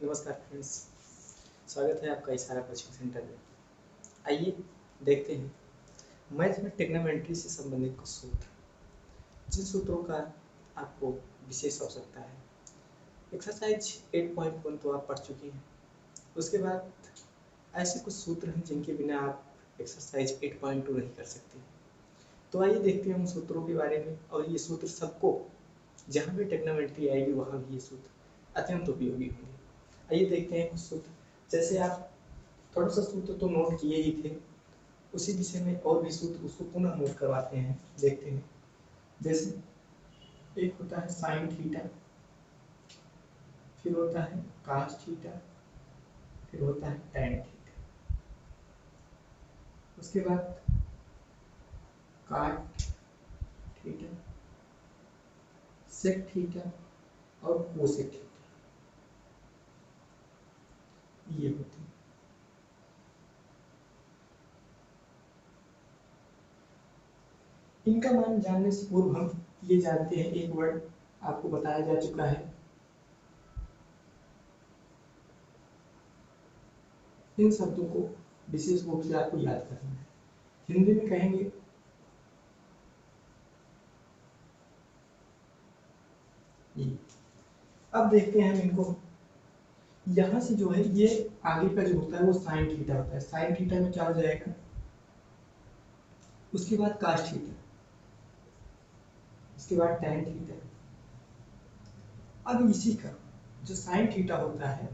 नमस्कार फ्रेंड्स, स्वागत है आपका इशारा कोचिंग सेंटर में। आइए देखते हैं मैथ में ट्रिग्नोमेट्री से संबंधित कुछ सूत्र, जिन सूत्रों का आपको विशेष आवश्यकता है। एक्सरसाइज 8.1 तो आप पढ़ चुके हैं। उसके बाद ऐसे कुछ सूत्र हैं जिनके बिना आप एक्सरसाइज 8.2 नहीं कर सकते। तो आइए देखते हैं उन सूत्रों के बारे में, और ये सूत्र सबको जहाँ भी ट्रिग्नोमेट्री आएगी वहाँ भी ये सूत्र अत्यंत उपयोगी होंगे। आइए देखते हैं कुछ सूत्र। जैसे आप थोड़ा सा सूत्र तो नोट किए ही थे, उसी विषय में और भी सूत्र उसको पुनः नोट करवाते हैं, देखते हैं। जैसे एक होता है साइन थीटा, फिर होता है कास थीटा, फिर होता है टैन थीटा, उसके बाद काट थीटा, सेक थीटा और कोसेक थीटा, ये होते हैं। इनका मान जानने से पूर्व हम ये जानते हैं, एक वर्ड आपको बताया जा चुका है। इन शब्दों को विशेष रूप से आपको याद करना है। हिंदी में कहेंगे ये। अब देखते हैं हम इनको। यहाँ से जो है ये आगे का जो होता है वो साइन थीटा होता है। साइन थीटा में क्या हो जाएगा, उसके बाद कास थीटा, उसके बाद टैन थीटा। अब इसी का जो साइन थीटा होता है,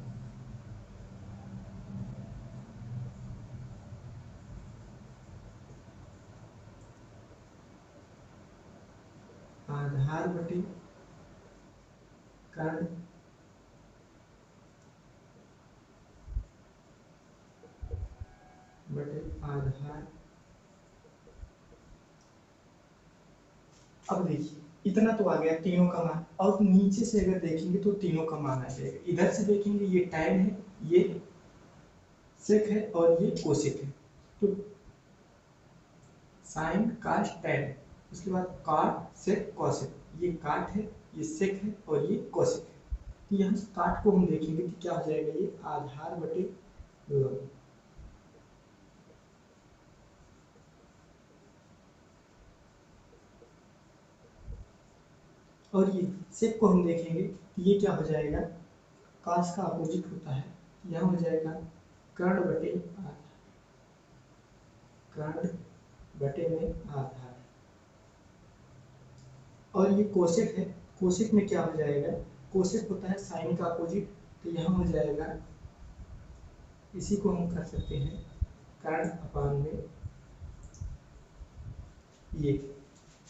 आधार बटे कर्ण बटे आधार। अब देखिए इतना तो आ गया तीनों का मान, और नीचे से अगर देखेंगे तो तीनों का मान आ जाएगा। इधर से देखेंगे ये टैन है, ये सेक है और ये कोसेक है। तो साइन कास टैन, उसके बाद काट सेक कोसेक, ये काट है, ये सेक है और ये कोसेक है। तो यहाँ से काट को हम देखेंगे तो क्या हो जाएगा, ये आधार बटे लंब। और ये सेक को हम देखेंगे तो ये क्या हो जाएगा, कास का अपोजिट होता है, यहाँ हो जाएगा कर्ण बटे आधार, कर्ण बटे में आधार। और ये कोसेक है, कोसेक में क्या हो जाएगा, कोसेक होता है साइन का अपोजिट, तो यहाँ हो जाएगा, इसी को हम कर सकते हैं कर्ण अपान में ये।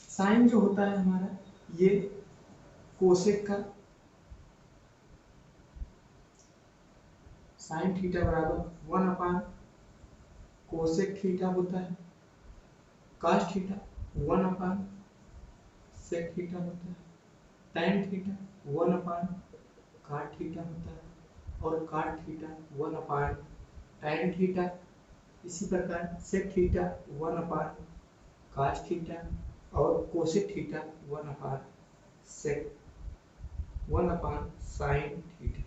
साइन जो होता है हमारा, ये कोसेक का साइन थीटा बराबर 1 अपान कोसेक थीटा होता है, कास थीटा 1 अपान सेक थीटा होता है, टैन थीटा 1 अपान काट थीटा होता है, और काट थीटा 1 अपान टैन थीटा। इसी प्रकार सेक थीटा 1 अपान कास थीटा, और कोसेक थीटा 1 अपान सेक 1 अपान साइन थीटा।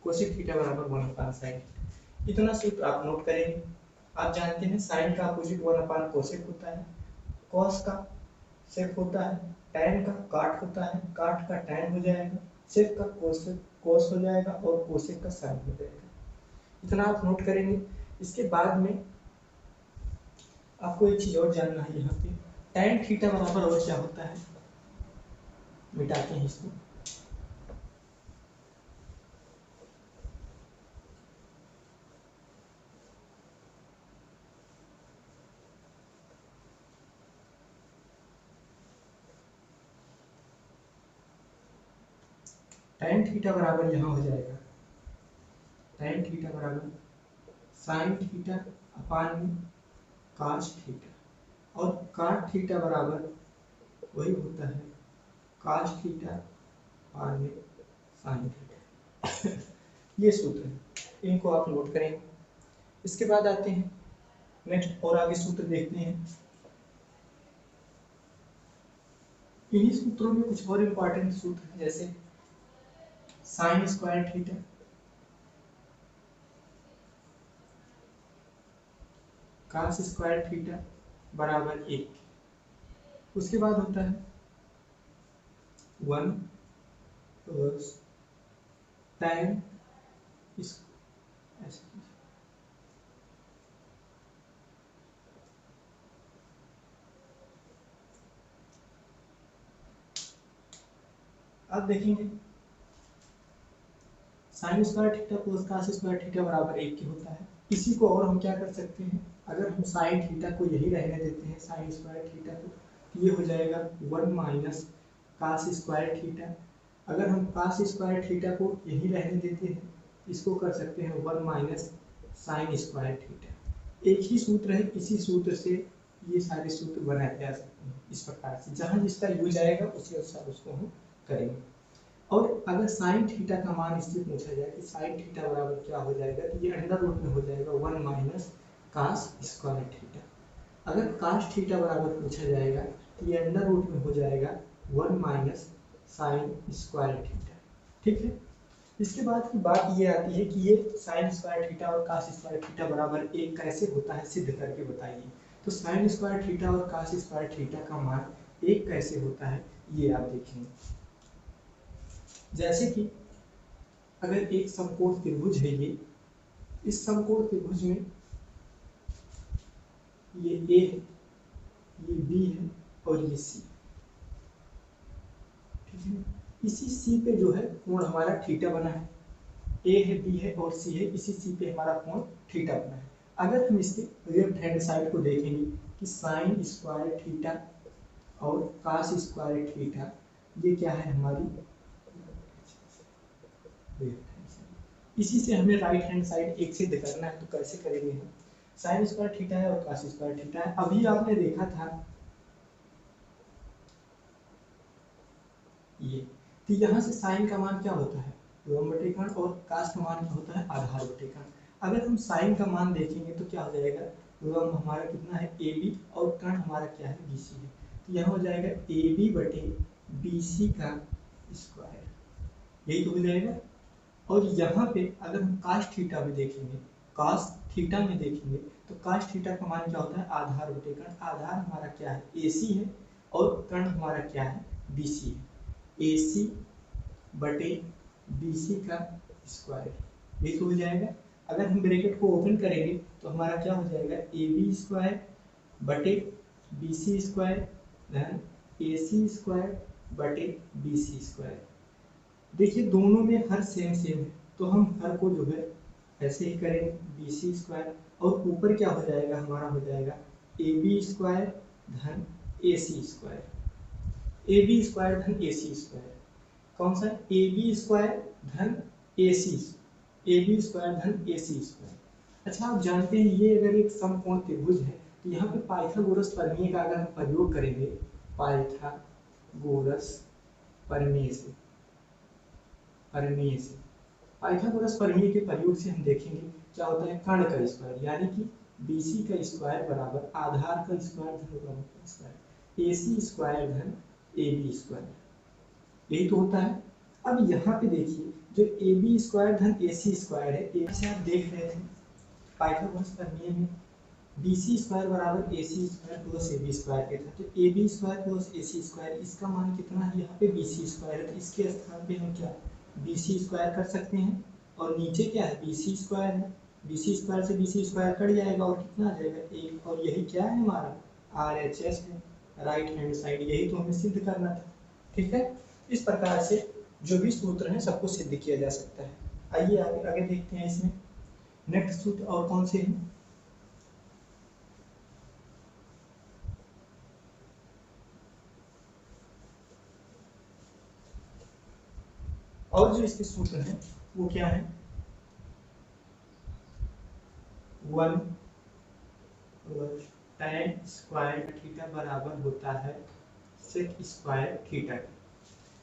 कोसेक थीटा बराबर 1 अपान साइन थीटा। इतना सूत्र आप नोट करेंगे। आप जानते हैं साइन का अपोजिट 1 अपान कोसेक होता है, कॉस का सेक होता है, टैन का काट होता है, काट का टैन हो जाएगा, सेक का कोस हो जाएगा और कोसेक का साइन हो जाएगा। इतना आप नोट करेंगे। इसके बाद में आपको एक चीज और जानना है, यहाँ पे टैन थीटा बराबर और क्या होता है, मिटाते हैं इसको। टैन थीटा बराबर यहाँ हो जाएगा, टैन थीटा बराबर साइन थीटा अपान में कास थीटा, और काट थीटा बराबर वही होता है कास थीटा अपान में साइन थीटा। ये सूत्र है, इनको आप नोट करेंगे। इसके बाद आते हैं नेक्स्ट, और आगे सूत्र देखते हैं। इन्हीं सूत्रों में कुछ और इम्पोर्टेंट सूत्र हैं, जैसे sine square theta, cos square theta बराबर 1। उसके बाद होता है 1 प्लस tan इस ऐसे। अब देखेंगे sine square theta plus cos square theta बराबर 1 होता है। इसी को और हम क्या कर सकते हैं, अगर हम साइन थीटा को यही रहने देते हैं साइन स्क्वायर थीटा को, तो ये हो जाएगा 1 माइनस कास स्क्वायर थीटा। अगर हम कास स्क्वायर थीटा को यही रहने देते हैं, इसको कर सकते हैं 1 माइनस साइन स्क्वायर थीटा। एक ही सूत्र है, इसी सूत्र से ये सारे सूत्र बनाए जा सकते हैं। इस प्रकार से जहाँ जिसका यूज आएगा उसी अनुसार उसको हम करेंगे। और अगर साइन थीटा का मान इससे पूछा जाए कि साइन थीटा बराबर क्या हो जाएगा, तो ये अंडर रूट में हो जाएगा 1 माइनस कास स्क्वायर थीटा। अगर कास थीटा बराबर पूछा जाएगा तो ये अंडर रूट में हो जाएगा 1 माइनस साइन स्क्वायर थीटा। ठीक है। इसके बाद की बात ये आती है कि ये साइन स्क्वायर थीटा और कास स्क्वायर थीटा बराबर 1 कैसे होता है, सिद्ध करके बताइए। तो साइन स्क्वायर थीटा और कास स्क्वायर थीटा का मान 1 कैसे होता है, ये आप देखेंगे। जैसे कि अगर एक समकोण त्रिभुज है, ये इस समकोण त्रिभुज में ये ए है, ये बी है और ये सी। ठीक है। इसी सी पे जो है कोण हमारा थीटा बना है, ए है, बी है और सी है, इसी सी पे हमारा कोण थीटा बना है। अगर हम इसके लेफ्ट हैंड साइड को देखेंगे कि साइन स्क्वायर थीटा और कास स्क्वायर थीटा, ये क्या है हमारी लेफ्ट हैंड साइड। इसी से हमें राइट हैंड साइड एक सिद्ध करना है, तो कैसे करेंगे हम। साइन स्क्वायर थीटा है और कास स्क्वायर थीटा है। अभी आपने देखा था ये, तो यहाँ से साइन का मान क्या होता है, लंब बटे कर्ण, और कास का मान क्या होता है, आधार बटे कर्ण। अगर हम साइन का मान देखेंगे तो क्या हो जाएगा, लंब हमारा कितना है ए बी और कर्ण हमारा क्या है बी सी है। तो यहाँ हो जाएगा ए बी बटे बी सी का स्क्वायर, यही तो हो जाएगा। और यहाँ पे अगर हम कास थीटा भी देखेंगे, कास थीटा में देखेंगे तो कास थीटा का मान क्या होता है, आधार बटे कर्ण। आधार हमारा क्या है, AC है, और कर्ण हमारा क्या है, BC है। AC बटे BC का स्क्वायर, ये तो हो जाएगा। अगर हम ब्रैकेट को ओपन करेंगे तो हमारा क्या हो जाएगा, AB स्क्वायर बटे BC स्क्वायर धन AC स्क्वायर बटे BC स्क्वायर। देखिए दोनों में हर सेम सेम है, तो हम हर को जो है ऐसे ही करेंगे, बी सी स्क्वायर, और ऊपर क्या हो जाएगा, हमारा हो जाएगा ए बी स्क्वायर धन ए सी स्क्वायर, ए बी स्क्वायर धन ए सी स्क्वायर। कौन सा, ए बी स्क्वायर धन ए सी, ए बी स्क्वायर धन ए सी स्क्वायर। अच्छा, आप जानते हैं ये अगर एक समकोण त्रिभुज है, तो यहाँ पे पाइथागोरस प्रमेय का अगर हम प्रयोग करेंगे, पाइथागोरस प्रमेय से पाइथागोरस प्रमेय के प्रयोग से हम देखेंगे क्या होता है, कर्ण का स्क्वायर, यानी कि BC का स्क्वायर बराबर आधार का स्क्वायर धन लंब का स्क्वायर, AC स्क्वायर धन AB स्क्वायर, यही तो होता है। अब यहाँ पे देखिए जो AB स्क्वायर धन AC स्क्वायर है, एक से आप देख रहे थे पाइथागोरस प्रमेय में BC स्क्वायर बराबर AC square plus AB square के था, तो AB square plus AC square, इसका मान कितना है, यहाँ पे BC स्क्वायर है, तो इसके स्थान पे हम क्या BC स्क्वायर कर सकते हैं, और नीचे क्या है BC स्क्वायर है, BC स्क्वायर से BC स्क्वायर कट जाएगा और कितना आ जाएगा 1, और यही क्या है हमारा RHS है, राइट हैंड साइड, यही तो हमें सिद्ध करना था। ठीक है। इस प्रकार से जो भी सूत्र है सबको सिद्ध किया जा सकता है। आइए आगे आगे देखते हैं इसमें नेक्स्ट सूत्र और कौन से हैं। और जो इसके सूत्र हैं वो क्या है, 1 प्लस tan स्क्वायर थीटा बराबर होता है sec स्क्वायर थीटा।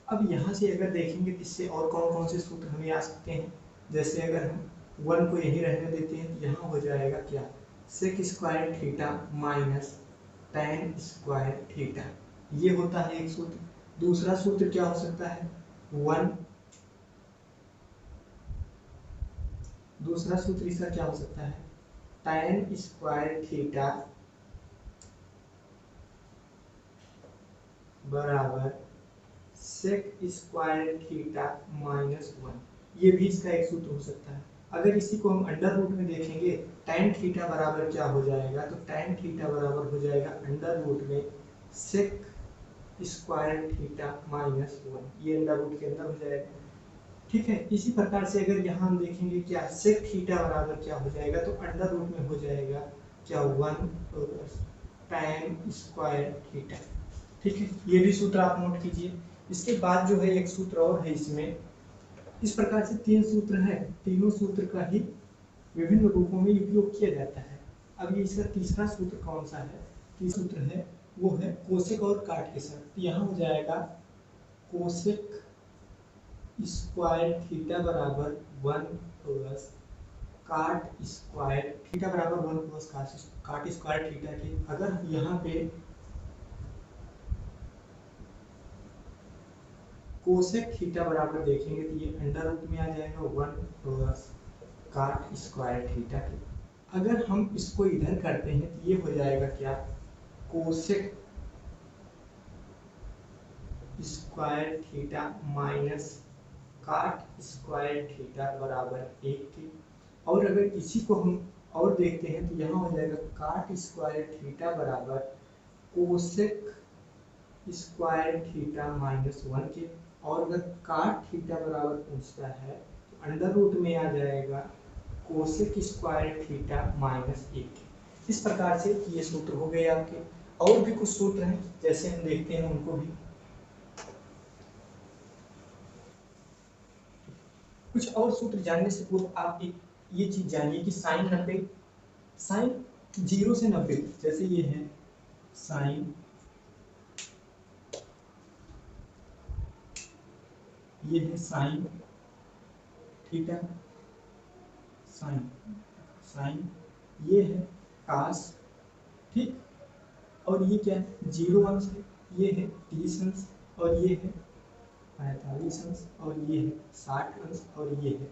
अब यहाँ से अगर देखेंगे तो इससे और कौन कौन से सूत्र हमें आ सकते हैं, जैसे अगर हम 1 को यही रहने देते हैं तो यहाँ हो जाएगा क्या, sec square theta minus tan square theta, ये होता है एक सूत्र। दूसरा सूत्र क्या हो सकता है, 1, दूसरा सूत्र इसका क्या हो सकता है, tan स्क्वायर थीटा बराबर सेक स्क्वायर थीटा -1। ये भी इसका एक सूत्र हो सकता है। अगर इसी को हम अंडर रूट में देखेंगे, tan थीटा बराबर क्या हो जाएगा, तो tan थीटा बराबर हो जाएगा अंडर रूट में सेक स्क्वायर थीटा -1। ये अंडर रूट के अंदर हो जाएगा। ठीक है, इसी प्रकार से अगर यहाँ हम देखेंगे क्या सेक थीटा बराबर क्या हो जाएगा, तो अंडर रूट में हो जाएगा क्या 1 tan स्क्वायर थीटा। ठीक है, ये भी सूत्र आप नोट कीजिए। इसके बाद जो है एक सूत्र और है इसमें। इस प्रकार से 3 सूत्र है, तीनों सूत्र का ही विभिन्न रूपों में उपयोग किया जाता है। अब ये इसका तीसरा सूत्र कौन सा है, तीसरा सूत्र है वो है कोसेक और काट के साथ। तो यहाँ हो जाएगा कोसेक स्क्वायर थीटा बराबर 1 प्लस काट स्क्वायर थीटा बराबर 1 प्लस काट स्क्वायर थीटा के। अगर यहाँ पे कोसेक थीटा बराबर देखेंगे तो ये अंडर रूट में आ जाएगा 1 प्लस काट स्क्वायर थीटा के। अगर हम इसको इधर करते हैं तो ये हो जाएगा क्या कोसेक स्क्वायर थीटा माइनस काट स्क्वायर थीटा बराबर 1 के। और अगर इसी को हम और देखते हैं तो यहाँ हो जाएगा काट स्क्वायर थीटा बराबर कोसेक स्क्वायर थीटा -1 के। और अगर काट थीटा बराबर पूछता है तो अंडर रूट में आ जाएगा कोसेक स्क्वायर थीटा -1 के। इस प्रकार से ये सूत्र हो गए आपके। और भी कुछ सूत्र हैं, जैसे हम देखते हैं उनको भी। कुछ और सूत्र जानने से पूर्व आप एक ये चीज जानिए कि साइन 90, साइन 0 से 90, जैसे ये है साइन, ये है साइन थीटा, साइन साइन, ये है कास, ठीक। और ये क्या है 0 अंश है, ये है 30 अंश, और ये है 45 अंश, और ये है 60 अंश, और ये है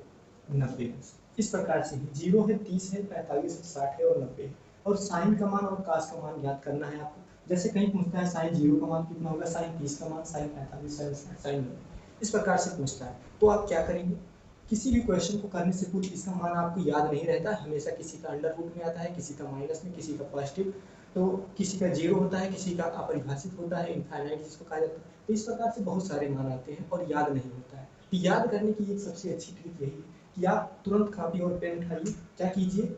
90 अंश। इस प्रकार से 0 है, 30 है, 45 है, 60 है और 90 है। और साइन का मान और कास का मान ज्ञात करना है आपको। जैसे कहीं पूछता है साइन 0 का मान कितना होगा, साइन 30 का मान, साइन 45, साइन 90, इस प्रकार से पूछता है। तो आप क्या करेंगे, किसी भी क्वेश्चन को करने से पूर्व इसका मान आपको याद नहीं रहता, हमेशा किसी का अंडर रूट में आता है, किसी का माइनस में, किसी का पॉजिटिव, तो किसी का 0 होता है, किसी का अपरिभाषित होता है, इनफाइनाइट जिसको कहा जाता है। तो इस प्रकार से बहुत सारे मान आते हैं और याद नहीं होता है। तो याद करने की एक सबसे अच्छी ट्रिक यही है कि आप तुरंत कॉपी और पेन उठाइए, क्या कीजिए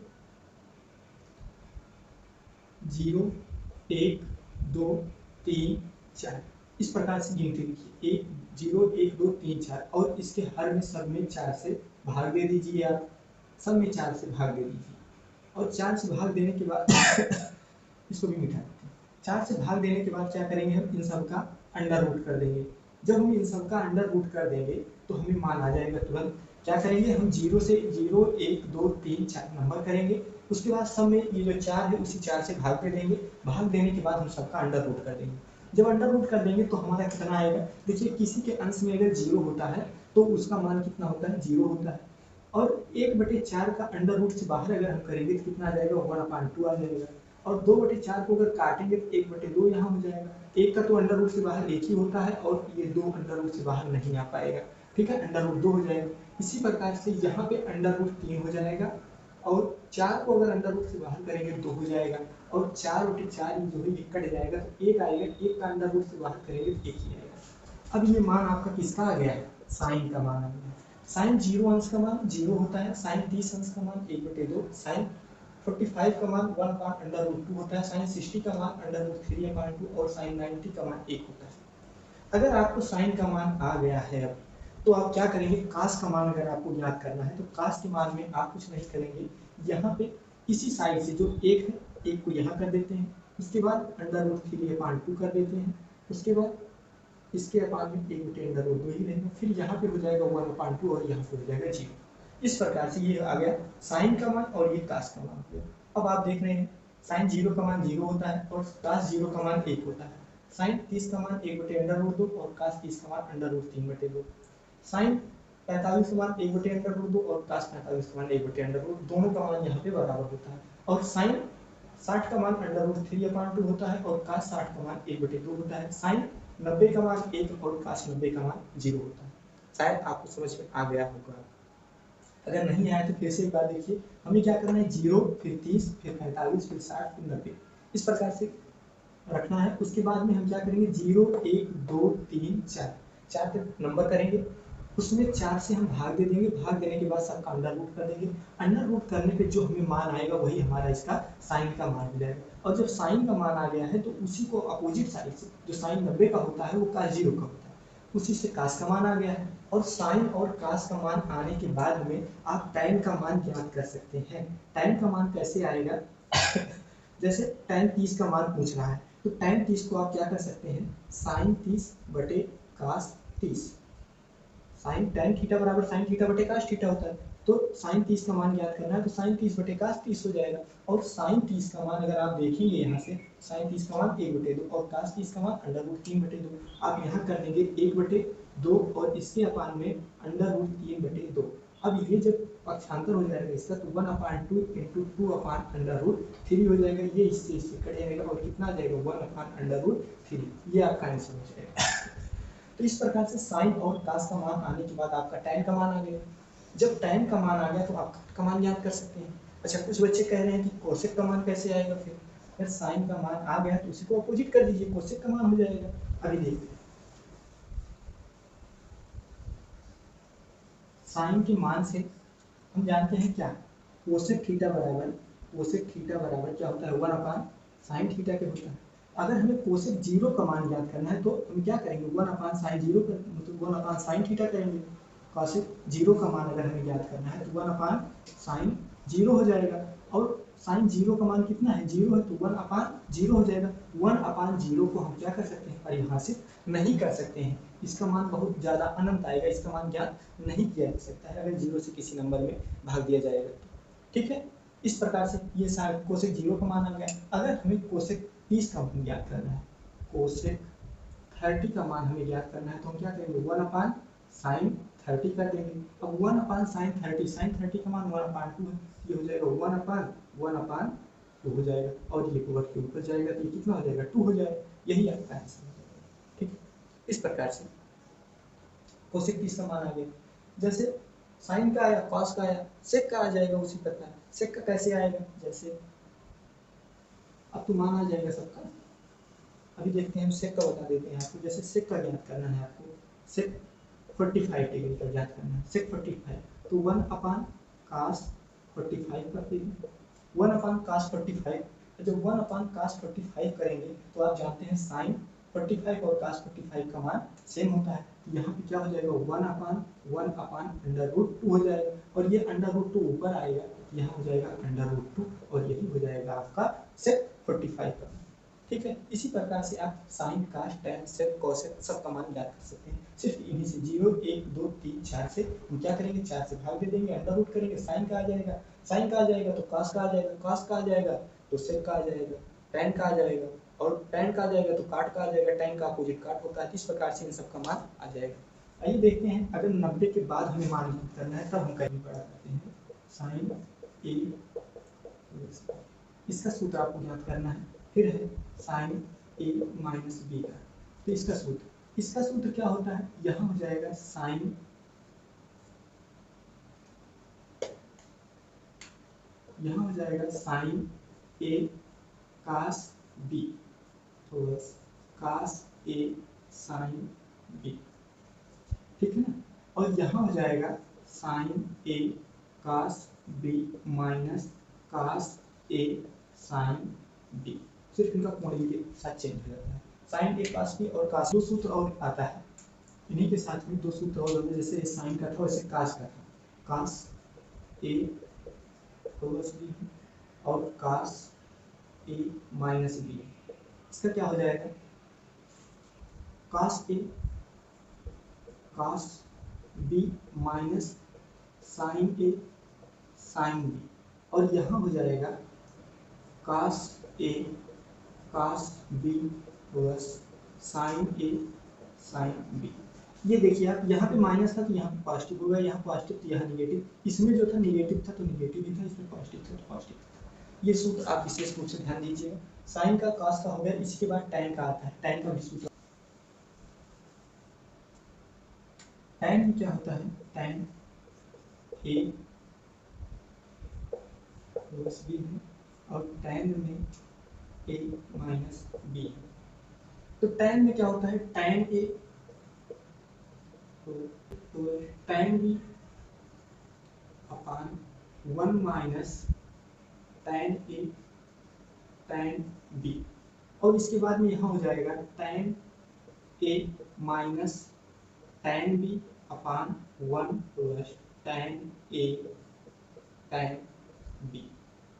0 1 2 3 4 इस प्रकार से गिनती लिखिए, 1 0 1 2 3 4, और इसके हर में सब में 4 से भाग दे दीजिए। आप सब में 4 से भाग दे दीजिए, और 4 से भाग देने के बाद इसको भी मिटा देते हैं। 4 से भाग देने के बाद क्या करेंगे, हम इन सब का अंडर रूट कर देंगे। जब हम इन सब का अंडर रूट कर देंगे तो हमें मान आ जाएगा तुरंत। क्या करेंगे, हम 0 से 0 1 2 3 4 नंबर करेंगे, उसके बाद सब में ये जो 4 है उसी 4 से भाग दे देंगे। भाग देने के बाद हम सबका अंडर रूट कर देंगे। जब अंडर रूट कर देंगे तो हमारा कितना आएगा, देखिए किसी के अंश में अगर 0 होता है तो उसका मान कितना होता है, 0 होता है। और 1/4 का अंडर रूट से बाहर अगर हम करेंगे तो कितना आ जाएगा, 1/2 आ जाएगा। और 2/4 को अगर काटेंगे तो 1/2 यहाँ हो जाएगा। एक का तो अंडर रूट से बाहर 1 ही होता है, और ये 2 अंडर रूट से बाहर नहीं आ पाएगा। ठीक है, अंडर रूट 2 हो जाएगा। इसी प्रकार से यहाँ पे अंडर रूट 3 हो जाएगा, और 4 को अगर अंडर रूट से बाहर करेंगे 2 हो जाएगा, और 4/4 जो है ये कट जाएगा तो 1 आएगा। 1 का अंडर रूट से बाहर करेंगे तो 1 ही आएगा। अब ये मान आपका किसका आ गया है, साइन का मान आ गया। साइन 0 अंश का मान 0 होता है, साइन 30 अंश का मान 1/2, साइन 45 का मान 1/√2 होता है, साइन 60 का मान √3/2, और साइन 90 का मान 1 होता है। अगर आपको साइन का मान आ गया है अब, तो आप क्या करेंगे, कास का मान अगर आपको याद करना है तो कास के मान में आप कुछ नहीं करेंगे, यहाँ पे इसी साइड से जो 1 है, 1 को यहाँ कर देते हैं, उसके बाद √3/2 कर देते हैं, उसके बाद इसके अपान में 1/√2 ही रहेगा, फिर यहाँ पे हो जाएगा 1/2 और यहाँ पे हो जाएगा 0। इस प्रकार से ये आ गया साइन का मान और ये कास का मान हो गया। अब आप देख रहे हैं साइन 0 का मान 0 होता है और कास 0 का मान 1 होता है। साइन 30 का मान 1/√2 और कास 30 का मान √3/2। साइन 45 का मान 1/√2 और cos 45 का मान 1/√2, दोनों का मान यहाँ पे बराबर होता है। और sin 60 का मान √3/2 होता है और cos 60 का मान 1/2 होता है। sin 90 का मान 1 और cos 90 का मान 0 होता है। शायद आपको समझ में आ गया होगा। अगर नहीं आया तो फिर से एक बार देखिए, हमें क्या करना है, 0 फिर 30 फिर 45 फिर 60 फिर 90, इस प्रकार से रखना है। उसके बाद में हम क्या करेंगे, 0 1 2 3 4 4 तक नंबर करेंगे, उसमें 4 से हम भाग दे देंगे, भाग देने के बाद सबका अंडर रूट कर देंगे। अंडर रूट करने पे जो हमें मान आएगा वही हमारा इसका साइन का मान हो जाएगा। और जब साइन का मान आ गया है तो उसी को अपोजिट साइड से, जो साइन 90 का होता है वो cos 0 का होता है, उसी से कास का मान आ गया है। और साइन और कास का मान आने के बाद में आप tan का मान ज्ञात कर सकते हैं। tan का मान कैसे आएगा जैसे tan 30 का मान पूछ रहा है तो tan 30 को आप क्या कर सकते हैं, साइन 30 बटे कास 30, साइन tan थीटा बराबर साइन थीटा बटे कास थीटा होता है। तो साइन 30 का मान ज्ञात करना है तो साइन 30 बटे कास 30 हो जाएगा। और साइन 30 का मान अगर आप देखेंगे यहाँ से, साइन 30 का मान 1/2 और कास 30 का मान √3/2, आप यहाँ कर लेंगे 1/2 और इसके अपान में √3/2। अब ये जब पक्षांतर हो जाएगा इसका तो 1/2 × 2/√3 हो जाएगा, ये इससे कट जाएगा और कितना आ जाएगा 1/√3, ये आपका आंसर हो जाएगा। तो इस प्रकार से साइन और कास का मान आने के बाद आपका tan का मान आ गया। जब tan का मान आ गया तो आप का मान याद कर सकते हैं। अच्छा, कुछ बच्चे कह रहे हैं कि कोसेक का मान कैसे आएगा, फिर साइन का मान आ गया तो उसी को अपोजिट कर दीजिए, कोसेक का मान हो जाएगा। अभी देखिए, साइन के मान से हम जानते हैं क्या, कोसेक थीटा बराबर क्या होता है, 1/sin थीटा के होता है। अगर हमें कोसेक 0 का मान ज्ञात करना है तो हम क्या करेंगे, 1/sin 0 मतलब 1/sin थीटा करेंगे। कोसेक 0 का मान अगर हमें ज्ञात करना है तो 1/sin 0 हो जाएगा। और साइन 0 का मान कितना है, 0 है तो 1/0 हो जाएगा। 1/0 को हम क्या कर सकते हैं, परिभाषित नहीं कर सकते हैं, इसका मान बहुत ज़्यादा अनंत आएगा, इसका मान ज्ञात नहीं किया जा सकता है अगर 0 से किसी नंबर में भाग दिया जाएगा तो। ठीक है, इस प्रकार से ये सारे कोसेक 0 का मान आ गया। अगर हमें कोसेक 30 का मान ज्ञात करना है, कोसेक 30 का मान हमें ज्ञात करना है तो हम क्या करेंगे, 1/sin 30 कर देंगे। अब 1/sin 30, sin 30 का मान 1/2 है, ये हो जाएगा 1/1/2 हो जाएगा और ये ओवर के ऊपर जाएगा तो ये कितना हो जाएगा, 2 हो जाएगा। यही आपका आंसर हो जाएगा। ठीक है, इस प्रकार से कोसेक 30 का मान आ गया। जैसे साइन का आया, कॉस का आया, सेक का आ जाएगा उसी प्रकार। सेक का कैसे आएगा, जैसे अब तो मान आ जाएगा सबका, अभी देखते हैं हम सेक का बता देते हैं आपको। जैसे सेक का ज्ञात करना है आपको, सेक 45 डिग्री का ज्ञात करना है, सेक 45 तो 1/cos 45 कर देंगे, 1/cos 45। जब 1/cos 45 करेंगे तो आप जानते हैं साइन 45 और cos 45 का मान सेम होता है, तो यहाँ पे क्या हो जाएगा 1/1/√2 हो जाएगा और ये √2 ऊपर आएगा तो यहाँ हो जाएगा √2 और यही हो जाएगा आपका सेक 45 का। ठीक है, इसी प्रकार से आप साइन कास tan सेक कोसेक सब का मान ज्ञात कर सकते हैं। सिर्फ इन्हीं से 0 1 2 3 4 से हम क्या करेंगे, 4 से भाग दे देंगे, अंडर रूट करेंगे, साइन का आ जाएगा, साइन का आ जाएगा तो कास का आ जाएगा, कास का आ जाएगा तो सेक का आ जाएगा, tan का आ जाएगा और tan का आ जाएगा तो काट का आ जाएगा, tan का अपोजिट काट होता है। इस प्रकार से इन सब का मान आ जाएगा। आइए देखते हैं, अगर 90 के बाद हमें मान ज्ञात करना है तब हम कहीं पढ़ा करते हैं। साइन ए, इसका सूत्र आपको ज्ञात करना है, फिर है साइन ए माइनस बी का, तो इसका सूत्र क्या होता है, यहाँ हो जाएगा साइन, यहाँ हो जाएगा साइन ए कास बी, तो कास ए साइन बी, ठीक है ना। और यहाँ हो जाएगा साइन ए कास बी माइनस कास ए साइन बी, सिर्फ इनका कोण के साथ चेंज हो जाता है। साइन ए कास बी और कास, दो सूत्र और आता है, इन्हीं के साथ में दो सूत्र और होते हैं, जैसे साइन का था वैसे कास का था, कास ए प्लस बी और कास ए माइनस बी। इसका क्या हो जाएगा, कास ए कास बी माइनस साइन ए साइन बी, और यहाँ हो जाएगा कास ए कास बी प्लस साइन ए साइन बी। ये देखिए आप, यहाँ पे माइनस था तो यहाँ पे पॉजिटिव होगा, यहाँ पॉजिटिव तो यहाँ निगेटिव, इसमें जो था निगेटिव था तो निगेटिव ही था, इसमें पॉजिटिव था तो पॉजिटिव था। ये सूत्र आप विशेष रूप से ध्यान दीजिएगा। साइन का कॉस का हो गया, इसके बाद tan का आता है, tan का भी सूत्र। tan में क्या होता है, tan a प्लस बी है और tan में a माइनस बी है। तो tan में क्या होता है, tan a तो tan b upon 1 minus tan a tan b, और इसके बाद में यहाँ हो जाएगा tan a minus tan b upon 1 plus tan a tan b।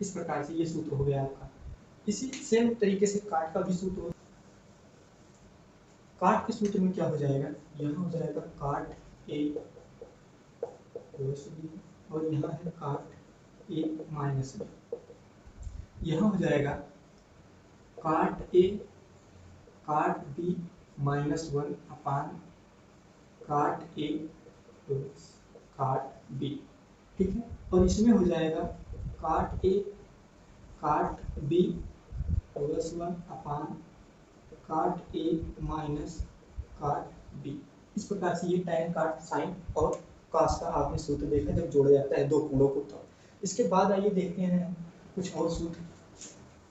इस प्रकार से ये सूत्र हो गया आपका। इसी सेम तरीके से काट का भी सूत्र हो, काट के सूत्र में क्या हो जाएगा, यहाँ हो जाएगा काट a प्लस b और यहाँ है काट a माइनस b। यहाँ हो जाएगा काट a काट b माइनस 1 अपान काट a प्लस काट b, ठीक है। और इसमें हो जाएगा काट a काट b प्लस 1 अपान काट a माइनस काट b। इस प्रकार से ये tan काट साइन और कॉस का आपने सूत्र देखा जब जोड़ा जाता है दो कोणों को। तो इसके बाद आइए देखते हैं कुछ और सूत्र।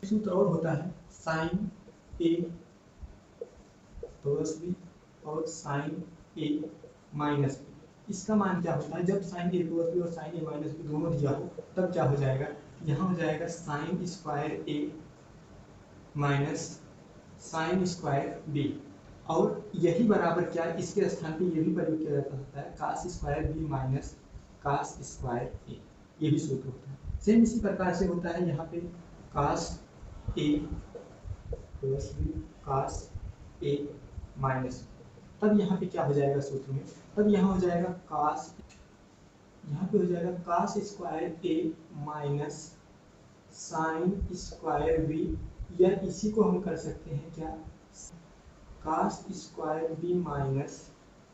सूत्र और होता है साइन a प्लस b और साइन a माइनस b। इसका मान क्या होता है, जब साइन a प्लस b और साइन a माइनस b दोनों दिया हो तब क्या हो जाएगा, यहाँ हो जाएगा sign square a minus sine square b, और यही बराबर क्या है, इसके स्थान पे ये भी प्रयोग किया जाता होता है cos square b minus cos square a। ये भी सूत्र होता है। सेम इसी प्रकार से होता है यहाँ पे cos a plus b cos a minus, तब यहाँ पे क्या हो जाएगा सूत्र में, तब यहाँ हो जाएगा कास, यहाँ पे हो जाएगा cos square a minus sine square b, या इसी को हम कर सकते हैं क्या, cos square b minus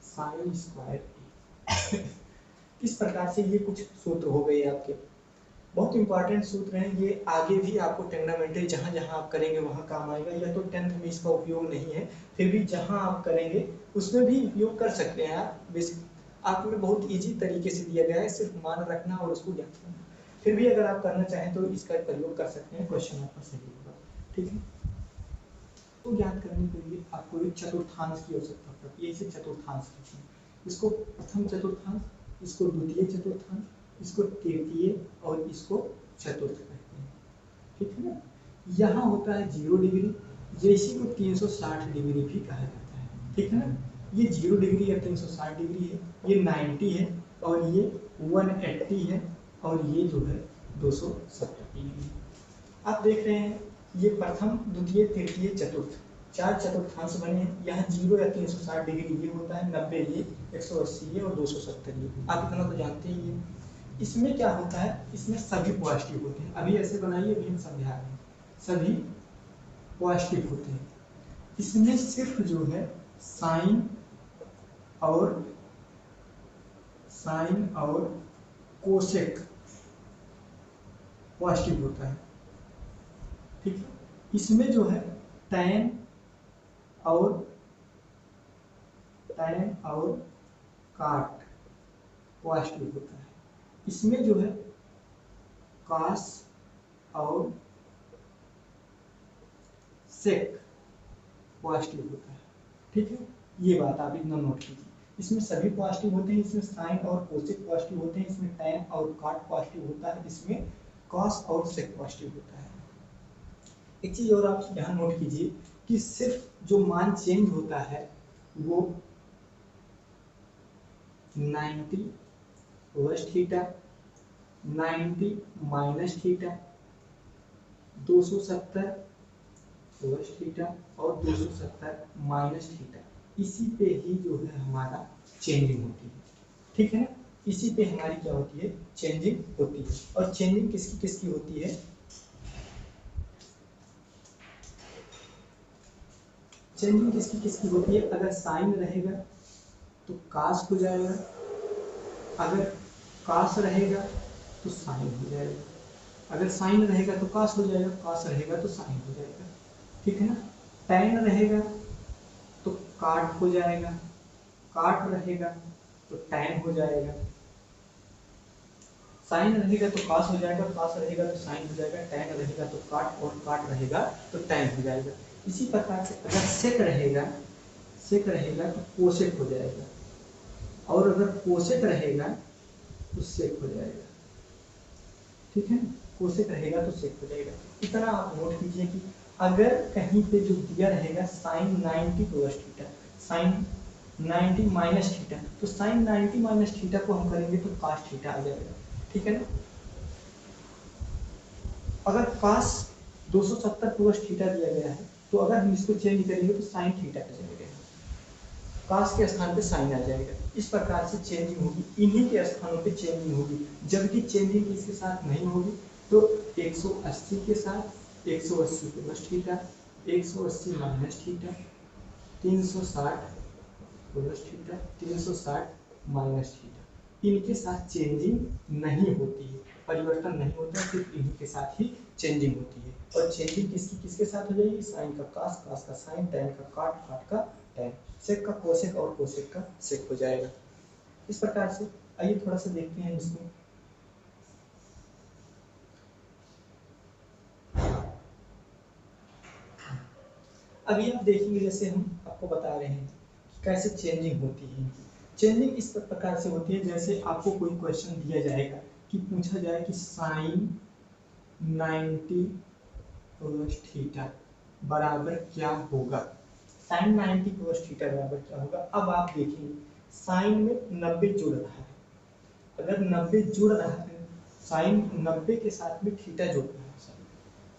sine square a। इस प्रकार से ये कुछ सूत्र हो गए आपके, बहुत इंपॉर्टेंट सूत्र हैं ये। आगे भी आपको टेग्नामेंट्री जहाँ जहाँ आप करेंगे वहाँ काम आएगा। यह तो 10th में इसका उपयोग नहीं है, फिर भी जहाँ आप करेंगे उसमें भी उपयोग कर सकते हैं आप। बेसिक आपको बहुत इजी तरीके से दिया गया है, सिर्फ मान रखना और उसको ज्ञात करना। फिर भी अगर आप करना चाहें तो इसका प्रयोग कर सकते हैं, क्वेश्चन आपका सही होगा, ठीक है। तो ज्ञात करने के लिए आपको एक चतुर्थांश की आवश्यकता पड़ती है। इसे चतुर्थांश कहते हैं, इसको प्रथम चतुर्थांश, इसको द्वितीय चतुर्थांश, इसको तृतीय और इसको चतुर्थ कहते हैं, ठीक है ना। यहाँ होता है 0 डिग्री, जैसे को 360 डिग्री भी कहा जाता है, ठीक है ना। ये 0 डिग्री या 360 डिग्री है, ये 90 है और ये 180 है और ये जो है 270 डिग्री। आप देख रहे हैं ये प्रथम द्वितीय तृतीय चतुर्थ चार चतुर्थांश बने हैं। यहाँ 0 या 360 डिग्री ये होता है, 90 ये, 180 ये और 270 ये। आप इतना तो जानते ही हैं। इसमें क्या होता है, इसमें सभी पॉजिटिव होते हैं। अभी ऐसे बनाइए, अभी हम समझा रहे हैं, सभी पॉजिटिव होते हैं। इसमें सिर्फ जो है साइन और कोसेक पॉजिटिव होता है, ठीक है। इसमें जो है टैन और काट पॉजिटिव होता है। इसमें जो है कास और सेक पॉजिटिव होता है, ठीक है। ये बात आप इतना नोट कीजिए, इसमें सभी पॉजिटिव होते हैं। इसमें साइन और कोसेक पॉजिटिव होते हैं, इसमें टैन और काट पॉजिटिव होता है, इसमें कॉस और सेक पॉजिटिव होता है। एक चीज और आप यहाँ नोट कीजिए कि सिर्फ जो मान चेंज होता है वो 90 plus theta, 90 minus theta, 270 plus theta और 270 माइनस थीटा, इसी पे ही जो है हमारा चेंजिंग होती है, ठीक है ना। इसी पे हमारी क्या होती है, चेंजिंग होती है। और चेंजिंग किसकी किसकी होती है, चेंजिंग किसकी किसकी होती है, अगर साइन रहेगा तो कास हो जाएगा, अगर कास रहेगा तो साइन हो जाएगा, अगर साइन रहेगा तो कास हो जाएगा, कास रहेगा तो साइन हो जाएगा, ठीक है ना। टैन रहेगा तो काट हो जाएगा, काट रहेगा तो टैन हो जाएगा, साइन रहेगा तो कास हो जाएगा, कास रहेगा तो साइन हो जाएगा, टैन रहेगा तो काट, और काट रहेगा तो टैन हो जाएगा। इसी प्रकार से अगर सेक रहेगा, सेक रहेगा तो कोसेक हो जाएगा, और अगर कोसेक रहेगा तो सेक हो जाएगा, ठीक है ना। कोसेक रहेगा तो सेक हो जाएगा। इतना आप नोट कीजिए कि अगर कहीं पे जो दिया रहेगा sine 90 cos theta, sine 90 minus theta, तो साइन 90 माइनस थीटा को हम करेंगे तो कास थीटा आ जाएगा, ठीक है ना। अगर कास 270 कोस थीटा दिया गया है तो अगर हम इसको चेंज करेंगे तो साइन थीटा आ जाएगा, कास के स्थान पे साइन आ जाएगा। इस प्रकार से चेंजिंग होगी, इन्हीं के स्थानों पे चेंजिंग होगी, जबकि चेंजिंग किसके साथ नहीं होगी, तो 180 के साथ 180 plus theta, 180 minus theta, 360 plus theta, 360 minus theta, इनके साथ चेंजिंग नहीं होती है, परिवर्तन नहीं होता, सिर्फ इन्हीं के साथ ही चेंजिंग होती है। और चेंजिंग किसकी किसके साथ हो जाएगी, साइन का कास, कास का साइन, टैन का काट, काट का टैन, सेक का कोसेक और कोसेक का सेक हो जाएगा। इस प्रकार से आइए थोड़ा सा देखते हैं इसमें। अभी आप देखेंगे जैसे हम आपको बता रहे हैं कि कैसे चेंजिंग होती है इनकी। चेंजिंग इस प्रकार से होती है, जैसे आपको कोई क्वेश्चन दिया जाएगा कि पूछा जाए कि साइन 90 कोस थीटा बराबर क्या होगा, साइन 90 कोस थीटा बराबर क्या होगा। अब आप देखेंगे साइन में 90 जुड़ रहा है, अगर 90 जुड़ रहा है, साइन 90 के साथ में थीटा जुड़ रहा है,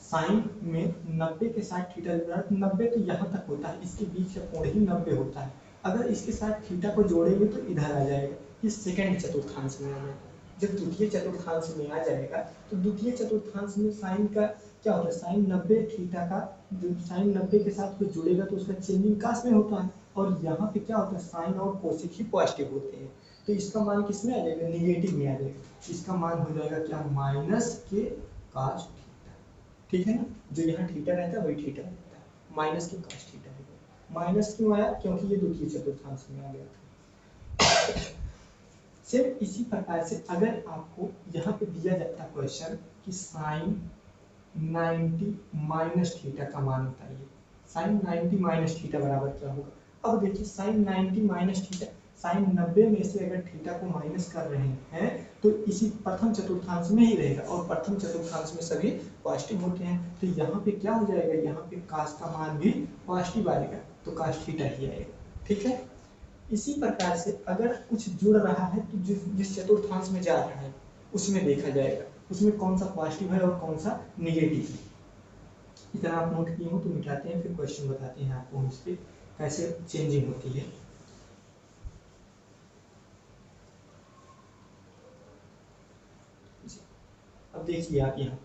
साइन में 90 के साथ थीटा जुड़ रहा है, 90 तो यहाँ तक होता है, इसके बीच का कोण ही 90 होता है। अगर इसके साथ थीटा को जोड़ेंगे तो इधर आ जाएगा, इस सेकंड चतुर्थांश में आ जाएगा। जब द्वितीय चतुर्थांश में आ जाएगा तो द्वितीय चतुर्थांश में साइन का क्या होता है, साइन 90 थीटा का जो साइन 90 के साथ कोई जुड़ेगा तो उसका चेंजिंग कास में होता है, और यहाँ पे क्या होता है, साइन और कोसेक ही पॉजिटिव होते हैं, तो इसका मान किस में आ जाएगा, निगेटिव में आ जाएगा। इसका मान हो जाएगा क्या, माइनस के कास थीटा, ठीक है ना। जो यहाँ थीटा रहता है वही थीटा रहता है, माइनस के कास थीटा है। माइनस क्यों आया, क्योंकि ये द्वितीय चतुर्थांश में आ गया था। सिर्फ इसी प्रकार से अगर आपको यहाँ पे दिया जाता क्वेश्चन कि साइन 90 माइनस थीटा का मान बताइए, साइन 90 माइनस थीटा बराबर क्या होगा। अब देखिए साइन 90 माइनस थीटा, साइन 90 में से अगर थीटा को माइनस कर रहे हैं तो इसी प्रथम चतुर्थांश में ही रहेगा, और प्रथम चतुर्थांश में सभी पॉजिटिव होते हैं, तो यहाँ पे क्या हो जाएगा, यहाँ पे कास का मान भी पॉजिटिव आएगा, तो कास थीटा ही आएगा, ठीक है। इसी प्रकार से अगर कुछ जुड़ रहा है तो जिस चतुर्थांश में जा रहा है उसमें देखा जाएगा, उसमें कौन सा पॉजिटिव है और कौन सा निगेटिव है। इतना आप नोट किए हो तो मिटाते हैं, फिर क्वेश्चन बताते हैं आपको इस पे कैसे चेंजिंग होती है। अब देखिए आप यहाँ